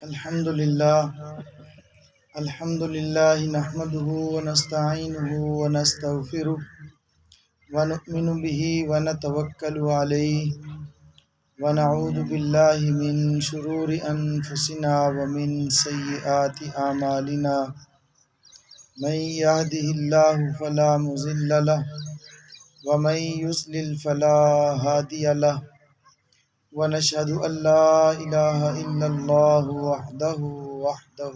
الحمد لله نحمده ونستعينه ونستغفره ونؤمن به ونتوكل عليه ونعوذ بالله من شرور أنفسنا ومن سيئات أعمالنا من يهده الله فلا مضل له ومن يضلل فلا هادي له ونشهد أن لا إله إلا الله وحده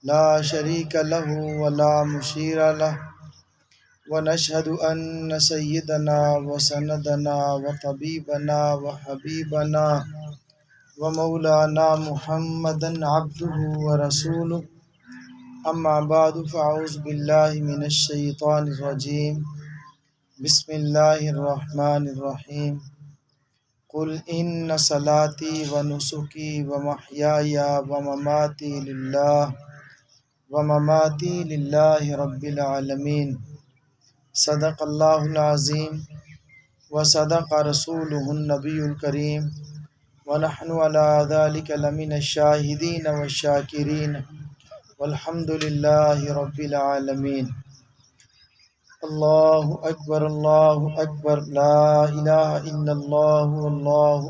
لا شريك له ولا مشير له ونشهد أن سيدنا وسندنا وطبيبنا وحبيبنا ومولانا محمدا عبده ورسوله أما بعد فأعوذ بالله من الشيطان الرجيم بسم الله الرحمن الرحيم قل إن صلاتي ونسكي ومحياي ومماتي لله رب العالمين صدق الله العظيم وصدق رسوله النبي الكريم ونحن على ذلك لمن الشاهدين والشاكرين والحمد لله رب العالمين اللہ اکبر لا الہ الا اللہ واللہ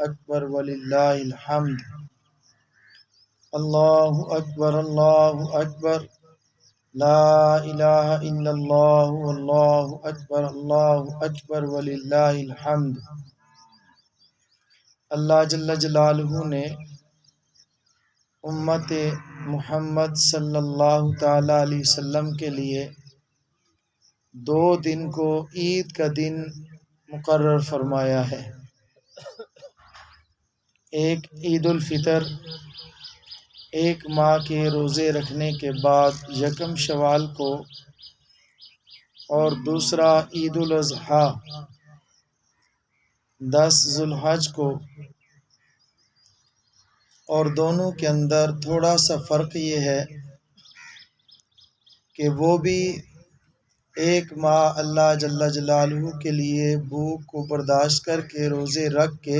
اکبر وللہ الحمد اللہ اکبر لا الہ الا اللہ واللہ اکبر وللہ الحمد۔ اللہ جل جلالہ نے امت محمد صلی اللہ تعالی علیہ وسلم کے لیے 2 دن کو عید کا دن مقرر فرمایا ہے۔ ایک عید الفطر، 1 ماہ کے روزے رکھنے کے بعد 1 شوال کو، اور دوسرا عید الاضحیٰ 10 ذوالحج کو، اور دونوں کے اندر تھوڑا سا فرق یہ ہے کہ وہ بھی 1 ماہ اللہ جل جلالہ کے لیے بھوک کو برداشت کر کے روزے رکھ کے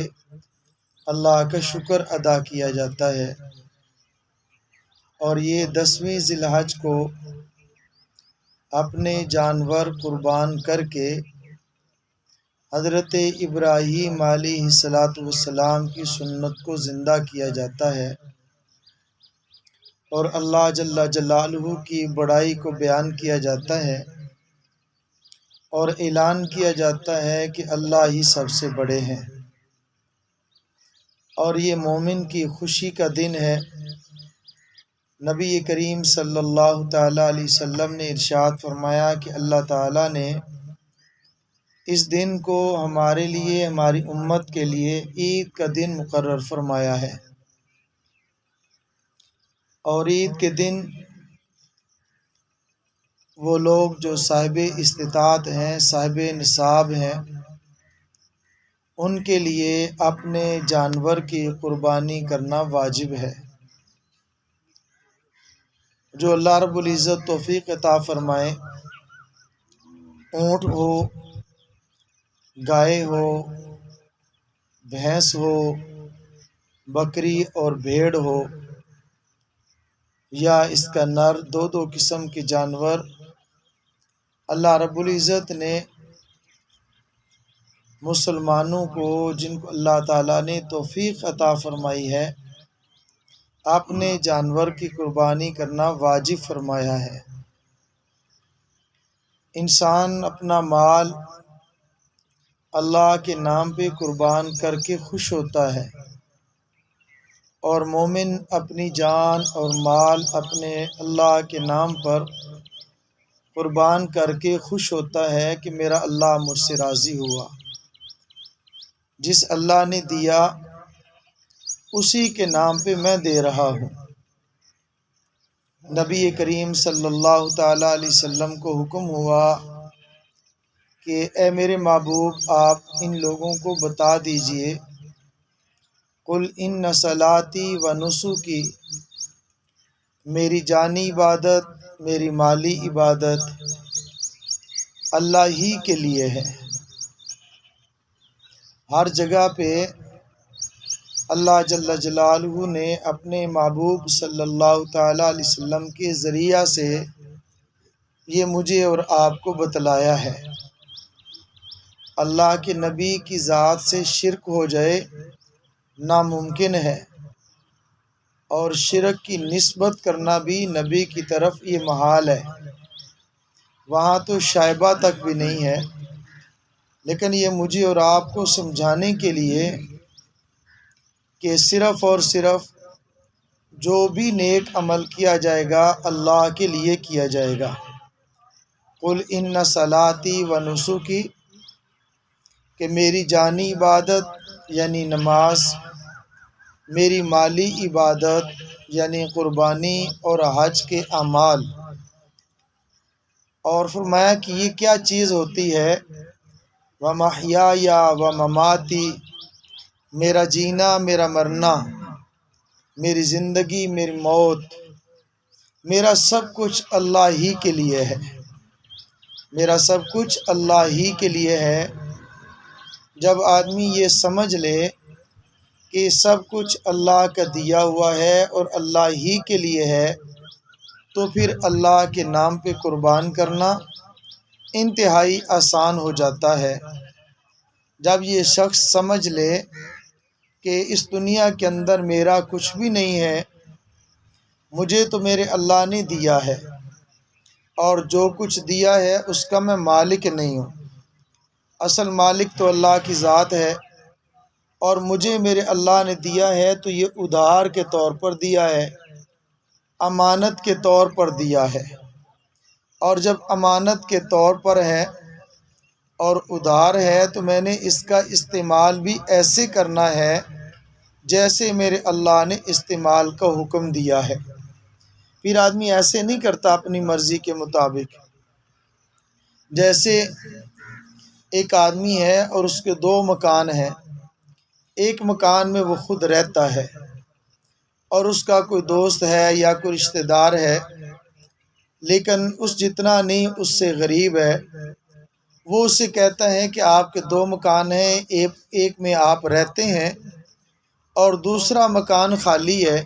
اللہ کا شکر ادا کیا جاتا ہے، اور یہ 10ویں ذی الحج کو اپنے جانور قربان کر کے حضرت ابراہیم علیہ السلام کی سنت کو زندہ کیا جاتا ہے، اور اللہ جل جلالہ کی بڑائی کو بیان کیا جاتا ہے، اور اعلان کیا جاتا ہے کہ اللہ ہی سب سے بڑے ہیں۔ اور یہ مومن کی خوشی کا دن ہے۔ نبی کریم صلی اللہ تعالی علیہ وسلم نے ارشاد فرمایا کہ اللہ تعالیٰ نے اس دن کو ہمارے لیے، ہماری امت کے لیے عید کا دن مقرر فرمایا ہے، اور عید کے دن وہ لوگ جو صاحب استطاعت ہیں، صاحب نصاب ہیں، ان کے لیے اپنے جانور کی قربانی کرنا واجب ہے۔ جو اللہ رب العزت توفیق عطا فرمائے، اونٹ ہو، گائے ہو، بھینس ہو، بکری اور بھیڑ ہو، یا اس کا نر، 2 قسم کے جانور اللہ رب العزت نے مسلمانوں کو، جن کو اللہ تعالیٰ نے توفیق عطا فرمائی ہے، اپنے جانور کی قربانی کرنا واجب فرمایا ہے۔ انسان اپنا مال اللہ کے نام پہ قربان کر کے خوش ہوتا ہے، اور مومن اپنی جان اور مال اپنے اللہ کے نام پر قربان کر کے خوش ہوتا ہے کہ میرا اللہ مجھ سے راضی ہوا۔ جس اللہ نے دیا اسی کے نام پہ میں دے رہا ہوں۔ نبی کریم صلی اللہ تعالی علیہ وسلم کو حکم ہوا کہ اے میرے محبوب، آپ ان لوگوں کو بتا دیجئے، قل ان صلاتی و نسکی، میری جانی عبادت، میری مالی عبادت اللہ ہی کے لیے ہے۔ ہر جگہ پہ اللہ جل جلالہ نے اپنے محبوب صلی اللہ تعالیٰ علیہ وسلم کے ذریعہ سے یہ مجھے اور آپ کو بتلایا ہے۔ اللہ کے نبی کی ذات سے شرک ہو جائے ناممکن ہے، اور شرک کی نسبت کرنا بھی نبی کی طرف یہ محال ہے، وہاں تو شائبہ تک بھی نہیں ہے۔ لیکن یہ مجھے اور آپ کو سمجھانے کے لیے کہ صرف اور صرف جو بھی نیک عمل کیا جائے گا اللہ کے لیے کیا جائے گا۔ قل ان صلاتی و نسکی، کہ میری جانی عبادت یعنی نماز، میری مالی عبادت یعنی قربانی اور حج کے اعمال، اور فرمایا کہ یہ کیا چیز ہوتی ہے، وَمَحْيَايَ وَمَمَاتِي، میرا جینا میرا مرنا، میری زندگی میری موت، میرا سب کچھ اللہ ہی کے لیے ہے، میرا سب کچھ اللہ ہی کے لیے ہے۔ جب آدمی یہ سمجھ لے کہ سب کچھ اللہ کا دیا ہوا ہے اور اللہ ہی کے لیے ہے، تو پھر اللہ کے نام پہ قربان کرنا انتہائی آسان ہو جاتا ہے۔ جب یہ شخص سمجھ لے کہ اس دنیا کے اندر میرا کچھ بھی نہیں ہے، مجھے تو میرے اللہ نے دیا ہے، اور جو کچھ دیا ہے اس کا میں مالک نہیں ہوں، اصل مالک تو اللہ کی ذات ہے، اور مجھے میرے اللہ نے دیا ہے تو یہ ادھار کے طور پر دیا ہے، امانت کے طور پر دیا ہے۔ اور جب امانت کے طور پر ہے اور ادھار ہے تو میں نے اس کا استعمال بھی ایسے کرنا ہے جیسے میرے اللہ نے استعمال کا حکم دیا ہے۔ پھر آدمی ایسے نہیں کرتا اپنی مرضی کے مطابق۔ جیسے ایک آدمی ہے اور اس کے دو مکان ہیں، ایک مکان میں وہ خود رہتا ہے اور اس کا کوئی دوست ہے یا کوئی رشتہ دار ہے، لیکن اس جتنا نہیں اس سے غریب ہے، وہ اس سے کہتا ہے کہ آپ کے دو مکان ہیں، ایک میں آپ رہتے ہیں اور دوسرا مکان خالی ہے،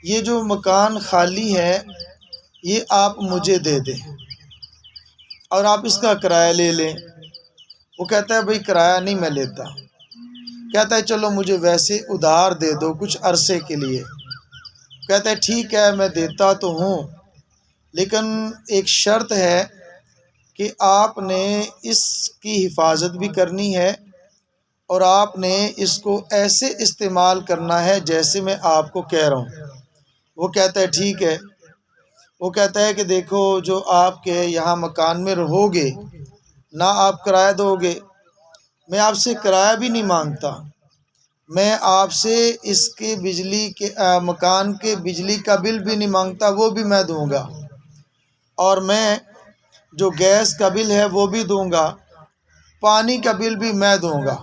یہ جو مکان خالی ہے یہ آپ مجھے دے دیں اور آپ اس کا کرایہ لے لیں۔ وہ کہتا ہے بھئی کرایہ نہیں میں لیتا، کہتا ہے چلو مجھے ویسے ادھار دے دو کچھ عرصے کے لیے۔ کہتا ہے ٹھیک ہے میں دیتا تو ہوں، لیکن ایک شرط ہے کہ آپ نے اس کی حفاظت بھی کرنی ہے اور آپ نے اس کو ایسے استعمال کرنا ہے جیسے میں آپ کو کہہ رہا ہوں۔ وہ کہتا ہے ٹھیک ہے۔ وہ کہتا ہے کہ دیکھو جو آپ کے یہاں مکان میں رہو گے، نہ آپ کرایہ دو گے، میں آپ سے کرایہ بھی نہیں مانگتا، میں آپ سے اس کے بجلی کے مکان کے بجلی کا بل بھی نہیں مانگتا، وہ بھی میں دوں گا، اور میں جو گیس کا بل ہے وہ بھی دوں گا، پانی کا بل بھی میں دوں گا۔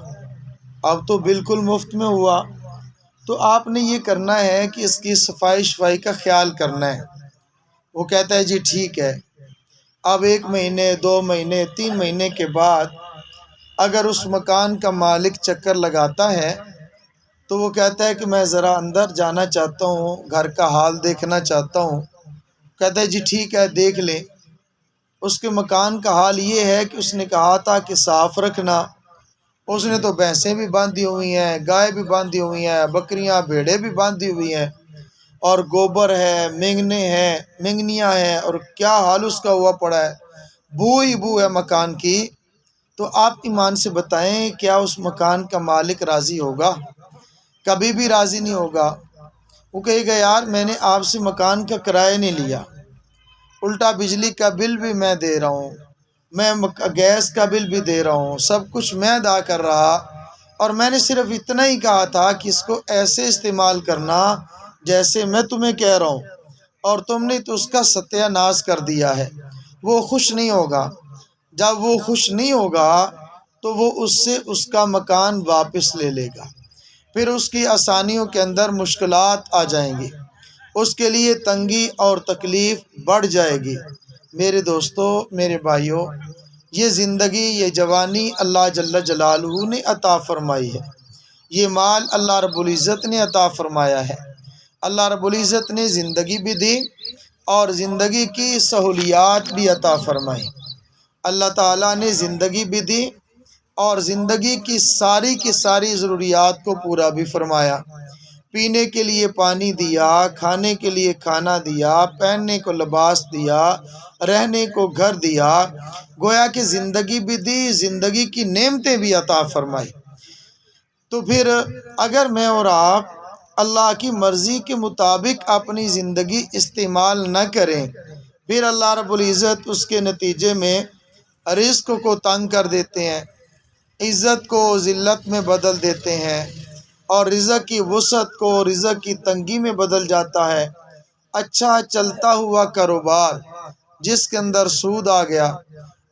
اب تو بالکل مفت میں ہوا۔ تو آپ نے یہ کرنا ہے کہ اس کی صفائی کا خیال کرنا ہے۔ وہ کہتا ہے جی ٹھیک ہے۔ اب 1 مہینے 2 مہینے 3 مہینے کے بعد اگر اس مکان کا مالک چکر لگاتا ہے تو وہ کہتا ہے کہ میں ذرا اندر جانا چاہتا ہوں، گھر کا حال دیکھنا چاہتا ہوں۔ کہتا ہے جی ٹھیک ہے دیکھ لیں۔ اس کے مکان کا حال یہ ہے کہ اس نے کہا تھا کہ صاف رکھنا، اس نے تو بھینسیں بھی باندھی ہوئی ہیں، گائے بھی باندھی ہوئی ہیں، بکریاں بھیڑیں بھی باندھی ہوئی ہیں، اور گوبر ہے، مینگنے ہیں، مینگنیاں ہیں، اور کیا حال اس کا ہوا پڑا ہے، بو ہی بو ہے مکان کی۔ تو آپ ایمان سے بتائیں کیا اس مکان کا مالک راضی ہوگا؟ کبھی بھی راضی نہیں ہوگا۔ وہ کہے گا یار میں نے آپ سے مکان کا کرایہ نہیں لیا، الٹا بجلی کا بل بھی میں دے رہا ہوں، میں گیس کا بل بھی دے رہا ہوں، سب کچھ میں ادا کر رہا، اور میں نے صرف اتنا ہی کہا تھا کہ اس کو ایسے استعمال کرنا جیسے میں تمہیں کہہ رہا ہوں، اور تم نے تو اس کا ستیہ ناش کر دیا ہے۔ وہ خوش نہیں ہوگا۔ جب وہ خوش نہیں ہوگا تو وہ اس سے اس کا مکان واپس لے لے گا، پھر اس کی آسانیوں کے اندر مشکلات آ جائیں گی، اس کے لیے تنگی اور تکلیف بڑھ جائے گی۔ میرے دوستو، میرے بھائیوں، یہ زندگی، یہ جوانی اللہ جل جلالہ نے عطا فرمائی ہے، یہ مال اللہ رب العزت نے عطا فرمایا ہے۔ اللہ رب العزت نے زندگی بھی دی اور زندگی کی سہولیات بھی عطا فرمائی۔ اللہ تعالیٰ نے زندگی بھی دی اور زندگی کی ساری ضروریات کو پورا بھی فرمایا۔ پینے کے لیے پانی دیا، کھانے کے لیے کھانا دیا، پہننے کو لباس دیا، رہنے کو گھر دیا، گویا کہ زندگی بھی دی، زندگی کی نعمتیں بھی عطا فرمائی۔ تو پھر اگر میں اور آپ اللہ کی مرضی کے مطابق اپنی زندگی استعمال نہ کریں، پھر اللہ رب العزت اس کے نتیجے میں رزق کو تنگ کر دیتے ہیں، عزت کو ذلت میں بدل دیتے ہیں، اور رزق کی وسعت کو رزق کی تنگی میں بدل جاتا ہے۔ اچھا چلتا ہوا کاروبار جس کے اندر سود آ گیا،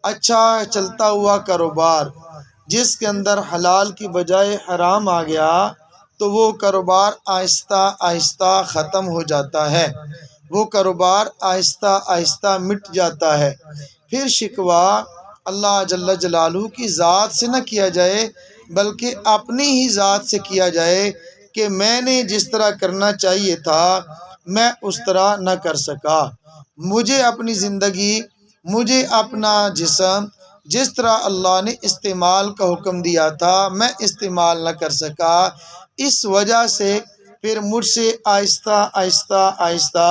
اچھا چلتا ہوا کاروبار جس کے اندر حلال کی بجائے حرام آ گیا، تو وہ کاروبار آہستہ آہستہ ختم ہو جاتا ہے، وہ کاروبار آہستہ آہستہ مٹ جاتا ہے۔ پھر شکوہ اللہ جل جلالہ کی ذات سے نہ کیا جائے، بلکہ اپنی ہی ذات سے کیا جائے کہ میں نے جس طرح کرنا چاہیے تھا میں اس طرح نہ کر سکا، مجھے اپنی زندگی، مجھے اپنا جسم جس طرح اللہ نے استعمال کا حکم دیا تھا میں استعمال نہ کر سکا، اس وجہ سے پھر مجھ سے آہستہ آہستہ آہستہ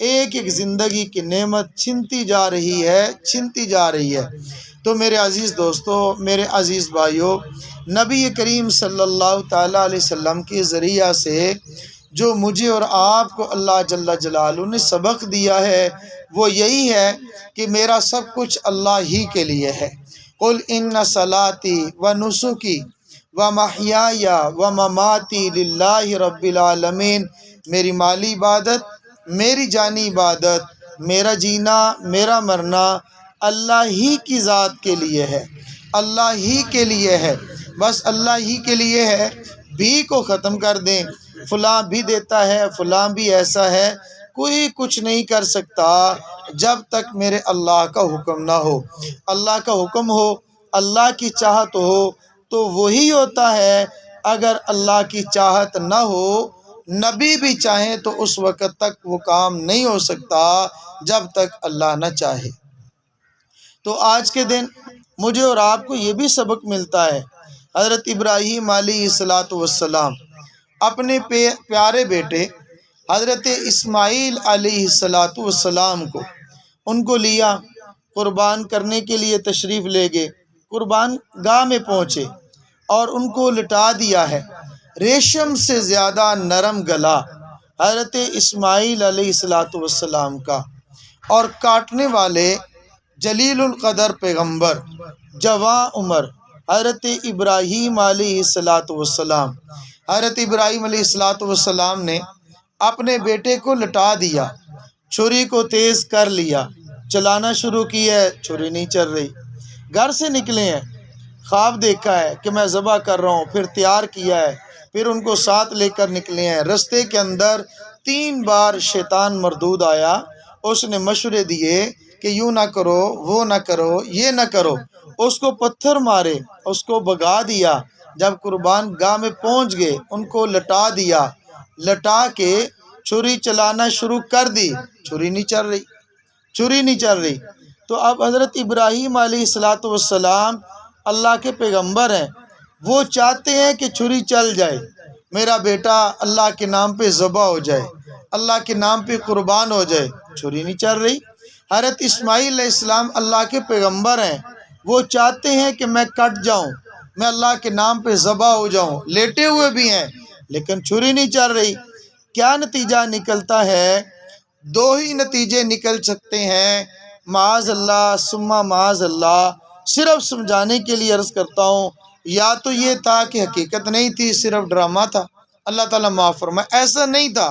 ایک ایک زندگی کی نعمت چھنتی جا رہی ہے۔ تو میرے عزیز دوستو، میرے عزیز بھائیو، نبی کریم صلی اللہ تعالیٰ علیہ وسلم کے ذریعہ سے جو مجھے اور آپ کو اللہ جل جلالہ نے سبق دیا ہے وہ یہی ہے کہ میرا سب کچھ اللہ ہی کے لیے ہے۔ قل ان صلاتی و نسکی و محیای و مماتی للہ رب العالمین، میری مالی عبادت، میری جانی عبادت، میرا جینا، میرا مرنا اللہ ہی کی ذات کے لیے ہے، اللہ ہی کے لیے ہے، بس اللہ ہی کے لیے ہے۔ بھی کو ختم کر دیں، فلاں بھی دیتا ہے، فلاں بھی ایسا ہے، کوئی کچھ نہیں کر سکتا جب تک میرے اللہ کا حکم نہ ہو۔ اللہ کا حکم ہو، اللہ کی چاہت ہو تو وہی ہوتا ہے، اگر اللہ کی چاہت نہ ہو، نبی بھی چاہیں تو اس وقت تک وہ کام نہیں ہو سکتا جب تک اللہ نہ چاہے۔ تو آج کے دن مجھے اور آپ کو یہ بھی سبق ملتا ہے، حضرت ابراہیم علیہ السلام اپنے پیارے بیٹے حضرت اسماعیل علیہ السلام کو ان کو لیا، قربان کرنے کے لیے تشریف لے گئے، قربان گاہ میں پہنچے اور ان کو لٹا دیا ہے۔ ریشم سے زیادہ نرم گلا حضرت اسماعیل علیہ السلام کا، اور کاٹنے والے جلیل القدر پیغمبر جواں عمر حضرت ابراہیم علیہ السلام، حضرت ابراہیم علیہ السلام نے اپنے بیٹے کو لٹا دیا، چھری کو تیز کر لیا، چلانا شروع کی ہے، چھری نہیں چل رہی۔ گھر سے نکلے ہیں، خواب دیکھا ہے کہ میں ذبح کر رہا ہوں، پھر تیار کیا ہے، پھر ان کو ساتھ لے کر نکلے ہیں۔ رستے کے اندر 3 بار شیطان مردود آیا، اس نے مشورے دیے کہ یوں نہ کرو، وہ نہ کرو، یہ نہ کرو، اس کو پتھر مارے، اس کو بھگا دیا۔ جب قربان گاہ میں پہنچ گئے ان کو لٹا دیا، لٹا کے چھری چلانا شروع کر دی، چھری نہیں چل رہی۔ تو اب حضرت ابراہیم علیہ السلام اللہ کے پیغمبر ہیں، وہ چاہتے ہیں کہ چھری چل جائے، میرا بیٹا اللہ کے نام پہ ذبح ہو جائے، اللہ کے نام پہ قربان ہو جائے، چھری نہیں چل رہی۔ حضرت اسماعیل علیہ السلام اللہ کے پیغمبر ہیں، وہ چاہتے ہیں کہ میں کٹ جاؤں، میں اللہ کے نام پہ ذبح ہو جاؤں، لیٹے ہوئے بھی ہیں لیکن چھری نہیں چل رہی۔ کیا نتیجہ نکلتا ہے؟ 2 ہی نتیجے نکل سکتے ہیں، معاذ اللہ ثم معاذ اللہ۔ صرف سمجھانے کے لیے عرض کرتا ہوں، یا تو یہ تھا کہ حقیقت نہیں تھی، صرف ڈرامہ تھا، اللہ تعالیٰ معاف فرمائے، ایسا نہیں تھا،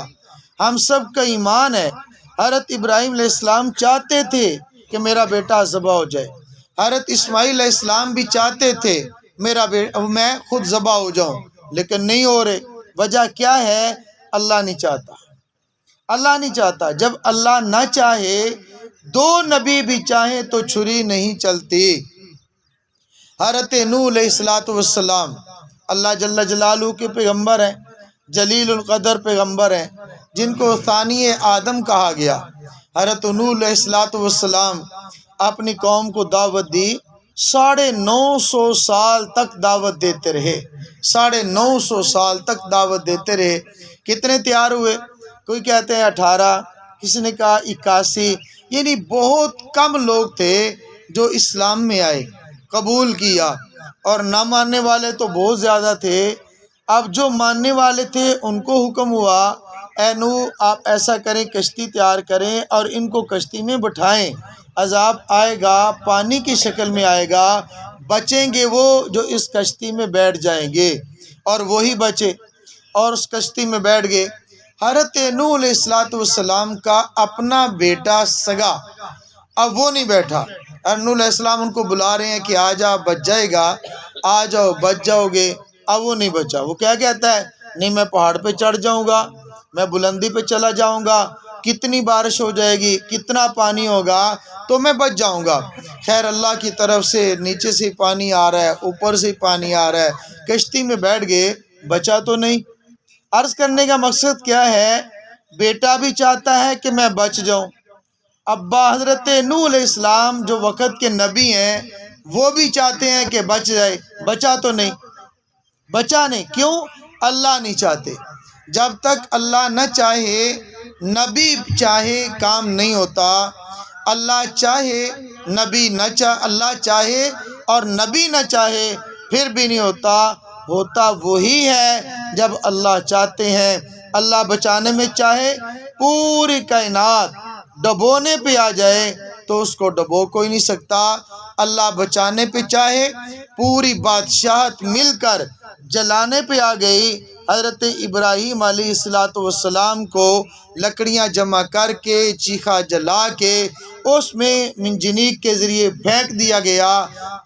ہم سب کا ایمان ہے۔ حضرت ابراہیم علیہ السلام چاہتے تھے کہ میرا بیٹا ذبح ہو جائے، حضرت اسماعیل علیہ السلام بھی چاہتے تھے میں خود ذبح ہو جاؤں، لیکن نہیں ہو رہے۔ وجہ کیا ہے؟ اللہ نہیں چاہتا، اللہ نہیں چاہتا۔ جب اللہ نہ چاہے، 2 نبی بھی چاہیں تو چھری نہیں چلتی۔ حضرت نوح علیہ السلام اللہ جل جلالہ کے پیغمبر ہیں، جلیل القدر پیغمبر ہیں، جن کو ثانی آدم کہا گیا۔ حضرت نوح علیہ السلام اپنی قوم کو دعوت دی، 950 سال تک دعوت دیتے رہے، 950 سال تک دعوت دیتے رہے۔ کتنے تیار ہوئے؟ کوئی کہتے ہیں 18، کسی نے کہا 81، یعنی بہت کم لوگ تھے جو اسلام میں آئے، قبول کیا، اور نہ ماننے والے تو بہت زیادہ تھے۔ اب جو ماننے والے تھے ان کو حکم ہوا، اے نوح آپ ایسا کریں، کشتی تیار کریں اور ان کو کشتی میں بٹھائیں، عذاب آئے گا، پانی کی شکل میں آئے گا، بچیں گے وہ جو اس کشتی میں بیٹھ جائیں گے، اور وہی بچے اور اس کشتی میں بیٹھ گئے۔ حضرت نوح علیہ السلام کا اپنا بیٹا سگا، اب وہ نہیں بیٹھا۔ نوح علیہ السلام ان کو بلا رہے ہیں کہ آ جا، بچ جائے گا، آ جاؤ بچ جاؤ گے، اب وہ نہیں بچا۔ وہ کیا کہتا ہے؟ نہیں، میں پہاڑ پہ چڑھ جاؤں گا، میں بلندی پہ چلا جاؤں گا، کتنی بارش ہو جائے گی، کتنا پانی ہوگا تو میں بچ جاؤں گا۔ خیر اللہ کی طرف سے نیچے سے پانی آ رہا ہے، اوپر سے پانی آ رہا ہے، کشتی میں بیٹھ گئے، بچا تو نہیں۔ عرض کرنے کا مقصد کیا ہے؟ بیٹا بھی چاہتا ہے کہ میں بچ جاؤں، ابا حضرت نوح علیہ السلام جو وقت کے نبی ہیں وہ بھی چاہتے ہیں کہ بچ جائے، بچا تو نہیں، بچا نہیں۔ کیوں؟ اللہ نہیں چاہتے۔ جب تک اللہ نہ چاہے، نبی چاہے، کام نہیں ہوتا۔ اللہ چاہے، نبی نہ چاہے، اللہ چاہے اور نبی نہ چاہے پھر بھی نہیں ہوتا۔ ہوتا وہی ہے جب اللہ چاہتے ہیں۔ اللہ بچانے میں چاہے، پوری کائنات ڈبونے پہ آ جائے تو اس کو ڈبو کوئی نہیں سکتا۔ اللہ بچانے پہ چاہے، پوری بادشاہت مل کر جلانے پہ آ گئی۔ حضرت ابراہیم علیہ السلام کو لکڑیاں جمع کر کے، چیخا جلا کے اس میں منجنیق کے ذریعے پھینک دیا گیا،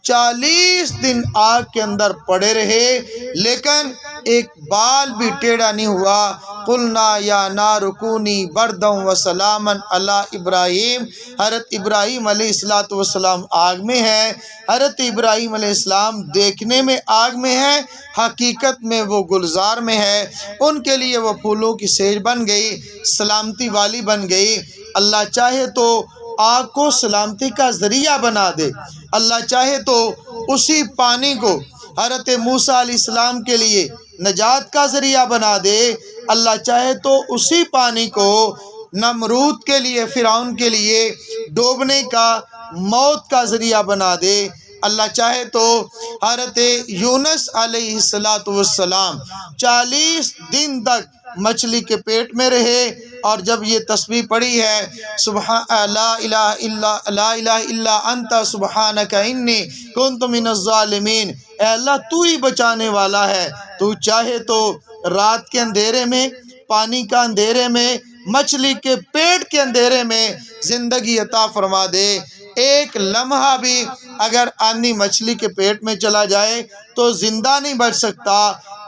40 دن آگ کے اندر پڑے رہے لیکن ایک بال بھی ٹیڑھا نہیں ہوا۔ قلنا یا نار کونی بردا وسلاما علی ابراہیم۔ حضرت ابراہیم علیہ السلام آگ میں ہے، حضرت ابراہیم علیہ السلام دیکھنے میں آگ میں ہے، حقیقت میں وہ گلزار میں ہے۔ ان کے لیے وہ پھولوں کی سیج بن گئی، سلامتی والی بن گئی۔ اللہ چاہے تو آگ کو سلامتی کا ذریعہ بنا دے، اللہ چاہے تو اسی پانی کو حضرت موسیٰ علیہ السلام کے لیے نجات کا ذریعہ بنا دے، اللہ چاہے تو اسی پانی کو نمرود کے لیے، فرعون کے لیے ڈوبنے کا، موت کا ذریعہ بنا دے۔ اللہ چاہے تو حضرت یونس علیہ السلام 40 دن تک مچھلی کے پیٹ میں رہے، اور جب یہ تسبیح پڑھی ہے، لا الہ الا انت سبحانک انی کنت من الظالمین، اے اللہ تو ہی بچانے والا ہے، تو چاہے تو رات کے اندھیرے میں، پانی کا اندھیرے میں، مچھلی کے پیٹ کے اندھیرے میں زندگی عطا فرما دے۔ ایک لمحہ بھی اگر آدمی مچھلی کے پیٹ میں چلا جائے تو زندہ نہیں بچ سکتا۔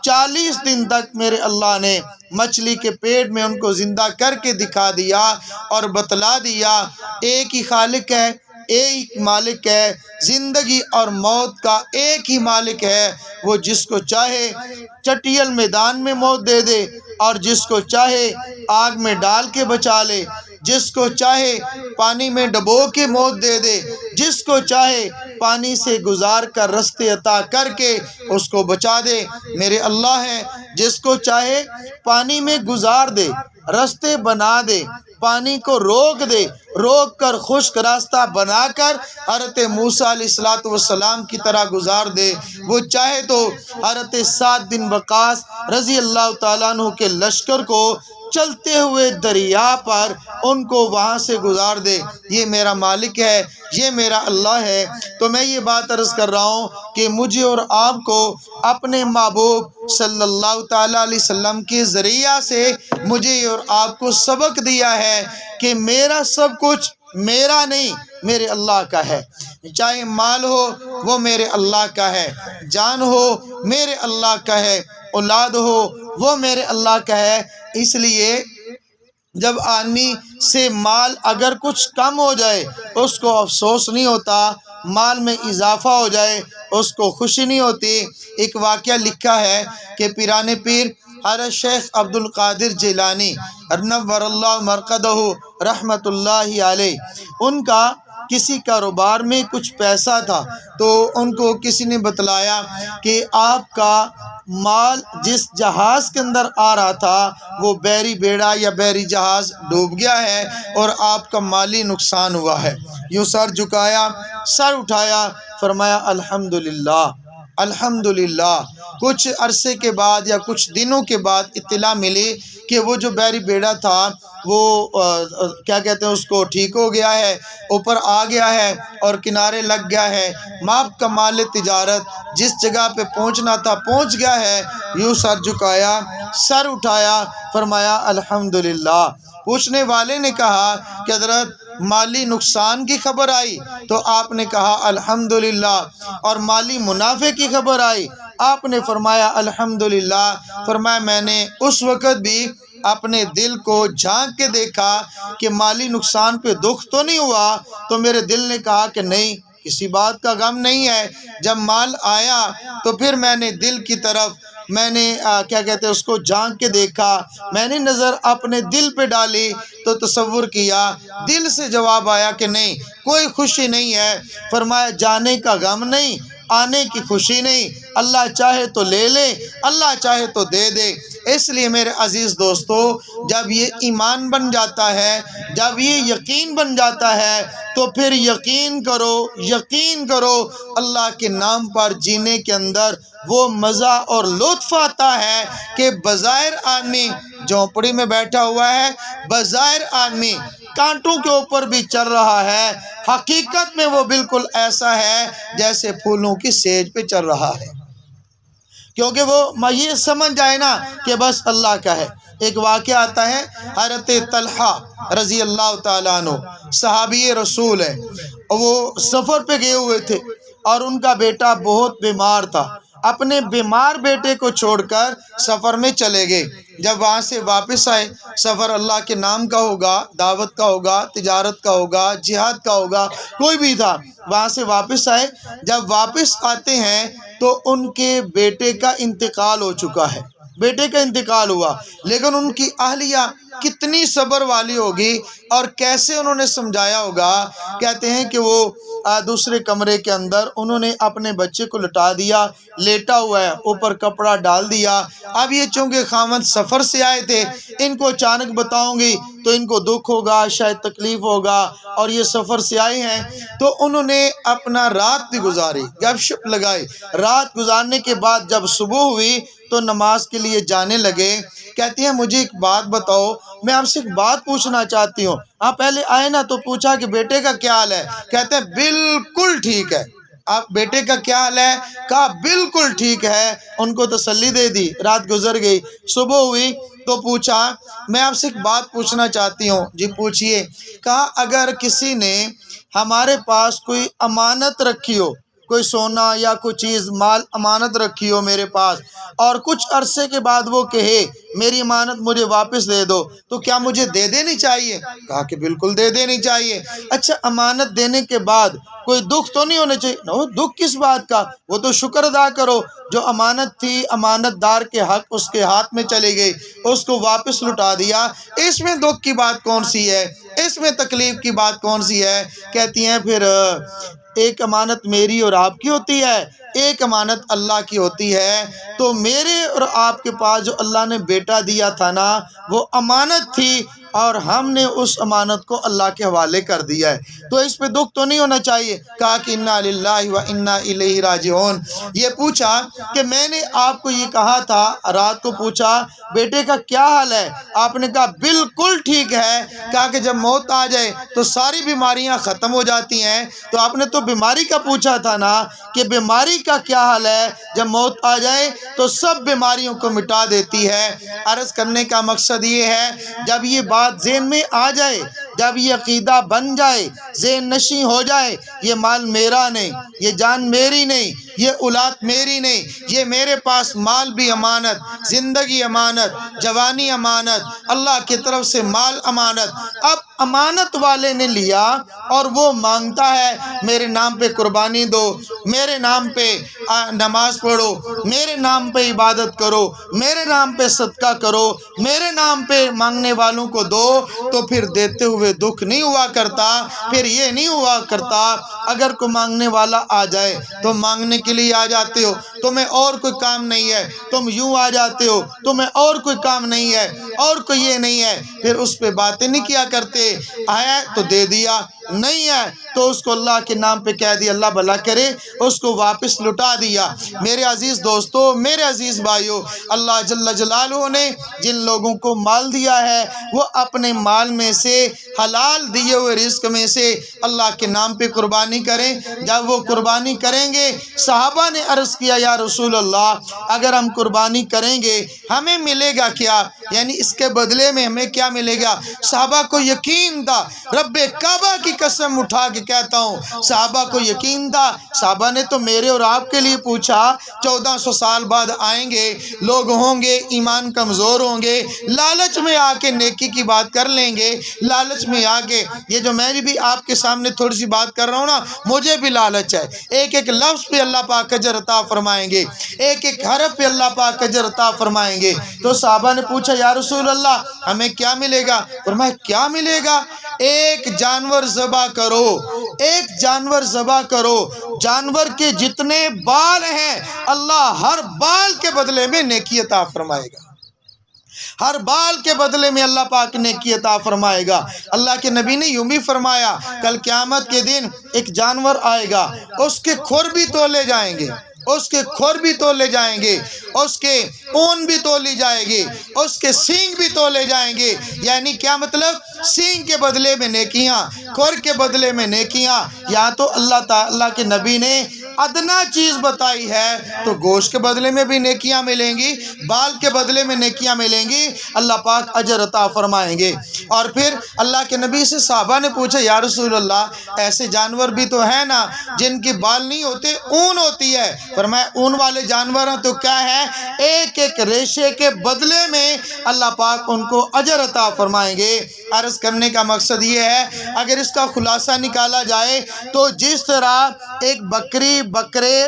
40 دن تک میرے اللہ نے مچھلی کے پیٹ میں ان کو زندہ کر کے دکھا دیا اور بتلا دیا، ایک ہی خالق ہے، ایک مالک ہے، زندگی اور موت کا ایک ہی مالک ہے۔ وہ جس کو چاہے چٹیل میدان میں موت دے دے، اور جس کو چاہے آگ میں ڈال کے بچا لے، جس کو چاہے پانی میں ڈبو کے موت دے دے، جس کو چاہے پانی سے گزار کر رستے عطا کر کے اس کو بچا دے، میرے اللہ ہے۔ جس کو چاہے پانی میں گزار دے، رستے بنا دے، پانی کو روک دے، روک کر خشک راستہ بنا کر حضرت موسیٰ علیہ السلام کی طرح گزار دے۔ وہ چاہے تو حضرت سعد بن وقاص رضی اللہ تعالیٰ عنہ کے لشکر کو چلتے ہوئے دریا پر ان کو وہاں سے گزار دے۔ یہ میرا مالک ہے، یہ میرا اللہ ہے۔ تو میں یہ بات عرض کر رہا ہوں کہ مجھے اور آپ کو اپنے محبوب صلی اللہ تعالیٰ علیہ وسلم کے ذریعہ سے مجھے اور آپ کو سبق دیا ہے کہ میرا سب کچھ میرا نہیں، میرے اللہ کا ہے۔ چاہے مال ہو وہ میرے اللہ کا ہے، جان ہو میرے اللہ کا ہے، اولاد ہو وہ میرے اللہ کا ہے۔ اس لیے جب آدمی سے مال اگر کچھ کم ہو جائے اس کو افسوس نہیں ہوتا، مال میں اضافہ ہو جائے اس کو خوشی نہیں ہوتی۔ ایک واقعہ لکھا ہے کہ پیران پیر حضرت شیخ عبد القادر جیلانی نور اللہ مرقدہ رحمۃ اللہ علیہ، ان کا کسی کاروبار میں کچھ پیسہ تھا، تو ان کو کسی نے بتلایا کہ آپ کا مال جس جہاز کے اندر آ رہا تھا وہ بحری بیڑا یا بحری جہاز ڈوب گیا ہے اور آپ کا مالی نقصان ہوا ہے۔ یوں سر جھکایا، سر اٹھایا، فرمایا الحمدللہ الحمدللہ۔ کچھ عرصے کے بعد یا کچھ دنوں کے بعد اطلاع ملی کہ وہ جو بحری بیڑا تھا وہ کیا کہتے ہیں اس کو ٹھیک ہو گیا ہے، اوپر آ گیا ہے اور کنارے لگ گیا ہے، ماپ کا مال تجارت جس جگہ پہ پہنچنا تھا پہنچ گیا ہے۔ یوں سر جھکایا، سر اٹھایا، فرمایا الحمدللہ۔ پوچھنے والے نے کہا کہ حضرت مالی نقصان کی خبر آئی تو آپ نے کہا الحمدللہ، اور مالی منافع کی خبر آئی آپ نے فرمایا الحمدللہ۔ فرمایا میں نے اس وقت بھی اپنے دل کو جھانک کے دیکھا کہ مالی نقصان پہ دکھ تو نہیں ہوا، تو میرے دل نے کہا کہ نہیں، کسی بات کا غم نہیں ہے۔ جب مال آیا تو پھر میں نے دل کی طرف میں نے کیا کہتے ہیں اس کو جھانک کے دیکھا، میں نے نظر اپنے دل پہ ڈالی تو تصور کیا، دل سے جواب آیا کہ نہیں، کوئی خوشی نہیں ہے۔ فرمایا جانے کا غم نہیں، آنے کی خوشی نہیں، اللہ چاہے تو لے لے، اللہ چاہے تو دے دے۔ اس لیے میرے عزیز دوستو، جب یہ ایمان بن جاتا ہے، جب یہ یقین بن جاتا ہے تو پھر یقین کرو اللہ کے نام پر جینے کے اندر وہ مزہ اور لطف آتا ہے کہ بظاہر آدمی جھونپڑی میں بیٹھا ہوا ہے، بظاہر آدمی کانٹوں کے اوپر بھی چل رہا ہے، حقیقت میں وہ بالکل ایسا ہے جیسے پھولوں کی سیج پہ چل رہا ہے، کیونکہ وہ یہ سمجھ جائے نا کہ بس اللہ کا ہے۔ ایک واقعہ آتا ہے، حضرت طلحہ رضی اللہ تعالیٰ عنہ صحابی رسول ہے، وہ سفر پہ گئے ہوئے تھے اور ان کا بیٹا بہت بیمار تھا، اپنے بیمار بیٹے کو چھوڑ کر سفر میں چلے گئے۔ جب وہاں سے واپس آئے، سفر اللہ کے نام کا ہوگا، دعوت کا ہوگا، تجارت کا ہوگا، جہاد کا ہوگا، کوئی بھی تھا، وہاں سے واپس آئے۔ جب واپس آتے ہیں تو ان کے بیٹے کا انتقال ہو چکا ہے، بیٹے کا انتقال ہوا، لیکن ان کی اہلیہ کتنی صبر والی ہوگی اور کیسے انہوں نے سمجھایا ہوگا۔ کہتے ہیں کہ وہ دوسرے کمرے کے اندر انہوں نے اپنے بچے کو لٹا دیا، لیٹا ہوا ہے، اوپر کپڑا ڈال دیا۔ اب یہ چونکہ خاوند سفر سے آئے تھے، ان کو اچانک بتاؤں گی تو ان کو دکھ ہوگا، شاید تکلیف ہوگا، اور یہ سفر سے آئے ہیں، تو انہوں نے اپنا رات بھی گزاری، گپ شپ لگائی۔ رات گزارنے کے بعد جب صبح ہوئی تو نماز کے لیے جانے لگے۔ کہتی ہیں مجھے ایک بات بتاؤ، میں آپ سے ایک بات پوچھنا چاہتی ہوں۔ آپ پہلے آئے نا تو پوچھا کہ بیٹے کا کیا حال ہے؟ کہتے ہیں بالکل ٹھیک ہے۔ آپ بیٹے کا کیا حال ہے؟ کہا بالکل ٹھیک ہے۔ ان کو تسلی دے دی، رات گزر گئی، صبح ہوئی تو پوچھا میں آپ سے ایک بات پوچھنا چاہتی ہوں۔ جی پوچھئے۔ کہا اگر کسی نے ہمارے پاس کوئی امانت رکھی ہو، کوئی سونا یا کوئی چیز مال امانت رکھی ہو میرے پاس، اور کچھ عرصے کے بعد وہ کہے میری امانت مجھے واپس دے دو، تو کیا مجھے دے دینی چاہیے؟ کہا کہ بالکل دے دینی چاہیے۔ اچھا امانت دینے کے بعد کوئی دکھ تو نہیں ہونا چاہیے؟ نو، دکھ کس بات کا؟ وہ تو شکر ادا کرو، جو امانت تھی امانت دار کے حق اس کے ہاتھ میں چلی گئی، اس کو واپس لٹا دیا، اس میں دکھ کی بات کون سی ہے؟ اس میں تکلیف کی بات کون سی ہے؟ کہتی ہیں پھر ایک امانت میری اور آپ کی ہوتی ہے، ایک امانت اللہ کی ہوتی ہے، تو میرے اور آپ کے پاس جو اللہ نے بیٹا دیا تھا نا وہ امانت تھی، اور ہم نے اس امانت کو اللہ کے حوالے کر دیا ہے، تو اس پہ دکھ تو نہیں ہونا چاہیے۔ کہا کہ انا للہ و انا الیہ راجعون۔ یہ پوچھا کہ میں نے آپ کو یہ کہا تھا، رات کو پوچھا بیٹے کا کیا حال ہے؟ آپ نے کہا بالکل ٹھیک ہے۔ کہا کہ جب موت آ جائے تو ساری بیماریاں ختم ہو جاتی ہیں، تو آپ نے تو بیماری کا پوچھا تھا نا کہ بیماری کا کیا حال ہے؟ جب موت آ جائے تو سب بیماریوں کو مٹا دیتی ہے۔ عرض کرنے کا مقصد یہ ہے، جب یہ بات ذہن میں آ جائے، جب یہ عقیدہ بن جائے، ذہن نشیں ہو جائے، یہ مال میرا نہیں، یہ جان میری نہیں، یہ اولاد میری نہیں، یہ میرے پاس مال بھی امانت، زندگی امانت، جوانی امانت، اللہ کی طرف سے مال امانت، اب امانت والے نے لیا اور وہ مانگتا ہے میرے نام پہ قربانی دو، میرے نام پہ نماز پڑھو، میرے نام پہ عبادت کرو، میرے نام پہ صدقہ کرو، میرے نام پہ مانگنے والوں کو دو، تو پھر دیتے ہوئے دکھ نہیں ہوا کرتا۔ پھر یہ نہیں ہوا کرتا اگر کوئی مانگنے والا آ جائے تو مانگنے کے لیے آ جاتے ہو، تمہیں اور کوئی کام نہیں ہے، تم یوں آ جاتے ہو، تمہیں اور کوئی کام نہیں ہے، اور کوئی یہ نہیں ہے، پھر اس پہ باتیں نہیں کیا کرتے۔ آیا تو دے دیا، نہیں ہے تو اس کو اللہ کے نام پہ کہہ دیا، اللہ بھلا کرے، اس کو واپس لٹا دیا۔ میرے عزیز دوستو، میرے عزیز بھائیو، اللہ جل جلالہ نے جن لوگوں کو مال دیا ہے وہ اپنے مال میں سے، حلال دیے ہوئے رزق میں سے اللہ کے نام پہ قربانی کریں۔ جب وہ قربانی کریں گے، صحابہ نے عرض کیا یا رسول اللہ اگر ہم قربانی کریں گے ہمیں ملے گا کیا؟ یعنی اس کے بدلے میں ہمیں کیا ملے گا؟ صحابہ کو یقین تھا، رب کعبہ کی قسم اٹھا کے کہتا ہوں صحابہ کو یقین تھا۔ صحابہ نے تو میرے اور آپ کے لیے پوچھا، 1400 سال بعد آئیں گے، لوگ ہوں گے ایمان کمزور ہوں گے، لالچ میں آ کے نیکی کی بات کر لیں گے، لالچ میں آ کے یہ جو میں بھی آپ کے سامنے تھوڑی سی بات کر رہا ہوں نا، مجھے بھی لالچ ہے، ایک ایک لفظ پہ اللہ پاک اجر عطا فرمائیں گے، ایک ایک حرف پہ اللہ پاک اجر عطا فرمائیں گے۔ تو صحابہ نے پوچھا یا رسول اللہ ہمیں کیا ملے گا؟ فرمایا کیا ملے گا؟ ایک جانور ذبح کرو، ایک جانور ذبح کرو، جانور کے جتنے بال ہیں اللہ ہر بال کے بدلے میں نیکی عطا فرمائے گا، ہر بال کے بدلے میں اللہ پاک نیکی عطا فرمائے گا۔ اللہ کے نبی نے یوں بھی فرمایا کل قیامت کے دن ایک جانور آئے گا، اس کے کھر بھی تولے جائیں گے، اس کے کھر بھی تولے جائیں گے، اس کے اون بھی تولی جائے گی، اس کے سینگ بھی تولے جائیں گے۔ یعنی کیا مطلب؟ سینگ کے بدلے میں نیکیاں، کھر کے بدلے میں نیکیاں۔ یا تو اللہ تعالیٰ کے نبی نے ادنا چیز بتائی ہے تو گوشت کے بدلے میں بھی نیکیاں ملیں گی، بال کے بدلے میں نیکیاں ملیں گی، اللہ پاک اجر عطا فرمائیں گے۔ اور پھر اللہ کے نبی سے صحابہ نے پوچھا یا رسول اللہ ایسے جانور بھی تو ہیں نا جن کے بال نہیں ہوتے، اون ہوتی ہے؟ فرمایا اون والے جانور ہیں تو کیا ہے، ایک ایک ریشے کے بدلے میں اللہ پاک ان کو اجر عطا فرمائیں گے۔ عرض کرنے کا مقصد یہ ہے اگر اس کا خلاصہ نکالا جائے تو جس طرح ایک بکری، بکرے،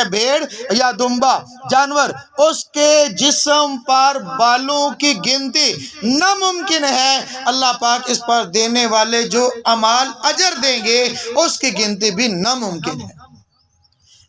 بھیڑ یا دمبا جانور اس کے جسم پر بالوں کی گنتی ناممکن ہے، اللہ پاک اس پر دینے والے جو اعمال اجر دیں گے اس کی گنتی بھی ناممکن ہے،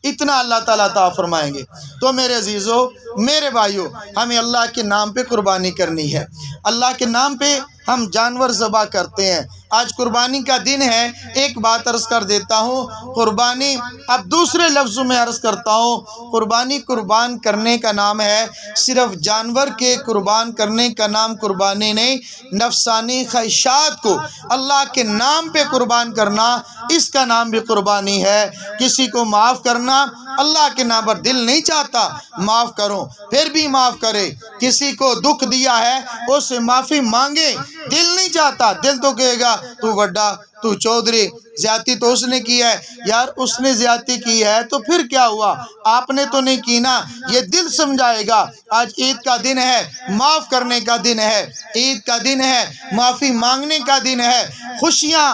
اتنا اللہ تعالیٰ عطا فرمائیں گے۔ تو میرے عزیزو، میرے بھائیو، ہمیں اللہ کے نام پہ قربانی کرنی ہے۔ اللہ کے نام پہ ہم جانور ذبح کرتے ہیں۔ آج قربانی کا دن ہے، ایک بات عرض کر دیتا ہوں، قربانی اب دوسرے لفظوں میں عرض کرتا ہوں، قربانی قربان کرنے کا نام ہے، صرف جانور کے قربان کرنے کا نام قربانی نہیں، نفسانی خواہشات کو اللہ کے نام پہ قربان کرنا اس کا نام بھی قربانی ہے۔ کسی کو معاف کرنا اللہ کے نام پر دل نہیں چاہتا، معاف کرو، پھر بھی معاف کرے۔ کسی کو دکھ دیا ہے اس سے معافی مانگے، دل نہیں چاہتا، دل تو کہے گا تو وڈا، تو چودھری، زیادتی تو اس نے کی ہے، یار اس نے زیادتی کی ہے تو پھر کیا ہوا، آپ نے تو نہیں کی نا، یہ دل سمجھائے گا۔ آج عید کا دن ہے، معاف کرنے کا دن ہے، عید کا دن ہے، معافی مانگنے کا دن ہے، خوشیاں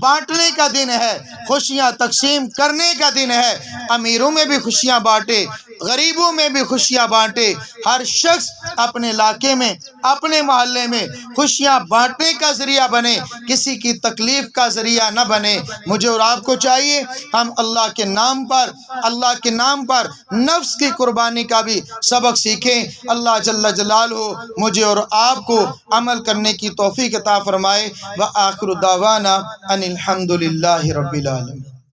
بانٹنے کا دن ہے، خوشیاں تقسیم کرنے کا دن ہے۔ امیروں میں بھی خوشیاں بانٹے، غریبوں میں بھی خوشیاں بانٹے، ہر شخص اپنے علاقے میں، اپنے محلے میں خوشیاں بانٹنے کا ذریعہ بنے، کسی کی تکلیف کا ذریعہ نہ بنے۔ مجھے اور آپ کو چاہیے ہم اللہ کے نام پر نفس کی قربانی کا بھی سبق سیکھیں۔ اللہ جل جلالہ مجھے اور آپ کو عمل کرنے کی توفیق عطا فرمائے۔ وآخر دعوانا ان الحمد للہ رب العالمین۔